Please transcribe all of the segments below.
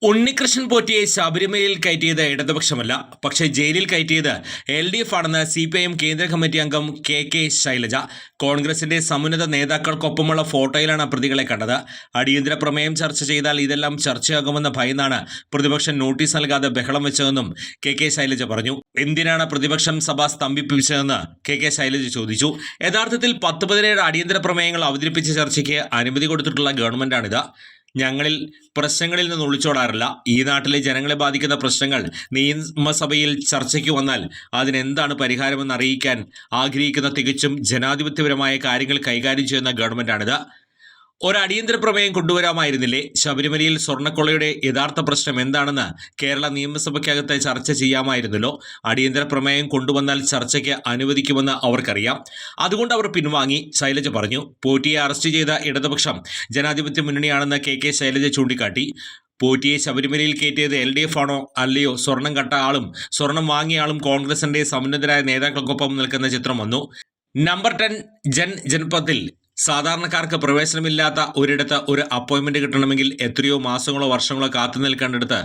ഉണ്ണികൃഷ്ണൻ പോറ്റിയെ ശബരിമലയിൽ കയറ്റിയത് ഇടതുപക്ഷമല്ല, പക്ഷേ ജയിലിൽ കയറ്റിയത് LDF ആണെന്ന് CPIM കേന്ദ്ര കമ്മിറ്റി അംഗം KK ശൈലജ. കോൺഗ്രസിന്റെ സമുന്നത നേതാക്കൾക്കൊപ്പമുള്ള ഫോട്ടോയിലാണ് പ്രതികളെ കണ്ടത്. അടിയന്തര പ്രമേയം ചർച്ച ചെയ്താൽ ഇതെല്ലാം ചർച്ചയാകുമെന്ന ഭയന്നാണ് പ്രതിപക്ഷം നോട്ടീസ് നൽകാതെ ബഹളം വെച്ചതെന്നും KK ശൈലജ പറഞ്ഞു. എന്തിനാണ് പ്രതിപക്ഷം സഭ സ്തംഭിപ്പിച്ചതെന്ന് KK ശൈലജ ചോദിച്ചു. യഥാർത്ഥത്തിൽ 10-17 അടിയന്തര പ്രമേയങ്ങൾ അവതരിപ്പിച്ച ചർച്ചയ്ക്ക് അനുമതി കൊടുത്തിട്ടുള്ള ഗവൺമെന്റാണിത്. ഞങ്ങളിൽ പ്രശ്നങ്ങളിൽ നിന്ന് ഒളിച്ചോടാറില്ല. ഈ നാട്ടിലെ ജനങ്ങളെ ബാധിക്കുന്ന പ്രശ്നങ്ങൾ നിയമസഭയിൽ ചർച്ചയ്ക്ക് വന്നാൽ അതിനെന്താണ് പരിഹാരമെന്ന് അറിയിക്കാൻ ആഗ്രഹിക്കുന്ന തികച്ചും ജനാധിപത്യപരമായ കാര്യങ്ങൾ കൈകാര്യം ചെയ്യുന്ന ഗവൺമെന്റാണിത്. ഒരു അടിയന്തര പ്രമേയം കൊണ്ടുവരാമായിരുന്നില്ലേ? ശബരിമലയിൽ സ്വർണ്ണക്കൊള്ളയുടെ യഥാർത്ഥ പ്രശ്നം എന്താണെന്ന് കേരള നിയമസഭയ്ക്കകത്ത് ചർച്ച ചെയ്യാമായിരുന്നല്ലോ. അടിയന്തര പ്രമേയം കൊണ്ടുവന്നാൽ ചർച്ചയ്ക്ക് അനുവദിക്കുമെന്ന് അവർക്കറിയാം. അതുകൊണ്ട് അവർ പിൻവാങ്ങി, ശൈലജ പറഞ്ഞു. പോറ്റിയെ അറസ്റ്റ് ചെയ്ത ഇടതുപക്ഷം ജനാധിപത്യ മുന്നണിയാണെന്ന് KK ശൈലജ ചൂണ്ടിക്കാട്ടി. പോറ്റിയെ ശബരിമലയിൽ കയറ്റിയത് LDF ആണോ അല്ലയോ? സ്വർണം കട്ട ആളും സ്വർണം വാങ്ങിയ ആളും കോൺഗ്രസിന്റെ സമുന്നതരായ നേതാക്കൾക്കൊപ്പം നിൽക്കുന്ന ചിത്രം വന്നു. നമ്പർ 10 ജൻപത്തിൽ സാധാരണക്കാർക്ക് പ്രവേശനമില്ലാത്ത ഒരിടത്ത് ഒരു അപ്പോയിൻമെന്റ് കിട്ടണമെങ്കിൽ എത്രയോ മാസങ്ങളോ വർഷങ്ങളോ കാത്തു നിൽക്കേണ്ടടുത്ത്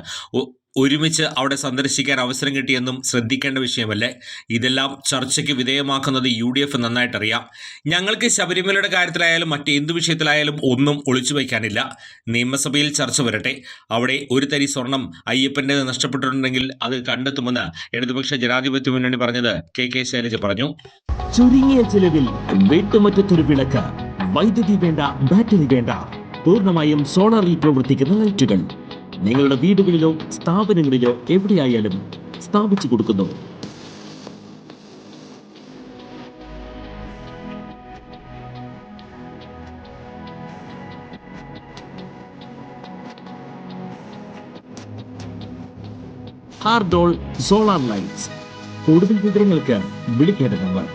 ഒരുമിച്ച് അവിടെ സന്ദർശിക്കാൻ അവസരം കിട്ടിയെന്നും ശ്രദ്ധിക്കേണ്ട വിഷയമല്ലേ? ഇതെല്ലാം ചർച്ചയ്ക്ക് വിധേയമാക്കുന്നത് UDF നന്നായിട്ടറിയാം. ഞങ്ങൾക്ക് ശബരിമലയുടെ കാര്യത്തിലായാലും മറ്റെന്തു വിഷയത്തിലായാലും ഒന്നും ഒളിച്ചു വയ്ക്കാനില്ല. നിയമസഭയിൽ ചർച്ച വരട്ടെ. അവിടെ ഒരു തരി സ്വർണം അയ്യപ്പൻ്റേത് നഷ്ടപ്പെട്ടിട്ടുണ്ടെങ്കിൽ അത് കണ്ടെത്തുമെന്ന് ഇടതുപക്ഷ ജനാധിപത്യ മുന്നണി പറഞ്ഞത് KK ശൈലജ പറഞ്ഞു. ചുരുങ്ങിയ ചിലവിൽ വീട്ടുമുറ്റത്തൊരു വിളക്ക്, വൈദ്യുതി വേണ്ട, ബാറ്ററി വേണ്ട, പൂർണ്ണമായും സോളാറിൽ പ്രവർത്തിക്കുന്ന ലൈറ്റുകൾ നിങ്ങളുടെ വീടുകളിലോ സ്ഥാപനങ്ങളിലോ എവിടെയായാലും സ്ഥാപിച്ചു കൊടുക്കുന്നു. ഹാർഡോൾ സോളാർ ലൈറ്റ്സ്. കൂടുതൽ വിവരങ്ങൾക്ക് വിളിക്കേണ്ട നമ്പർ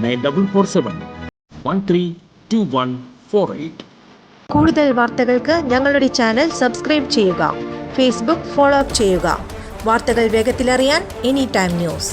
9447132148. കൂടുതൽ വാർത്തകൾക്ക് ഞങ്ങളുടെ ചാനൽ സബ്സ്ക്രൈബ് ചെയ്യുക. ഫേസ്ബുക്ക് ഫോളോ ചെയ്യുക. വാർത്തകൾ വേഗത്തിലറിയാൻ Anytime News.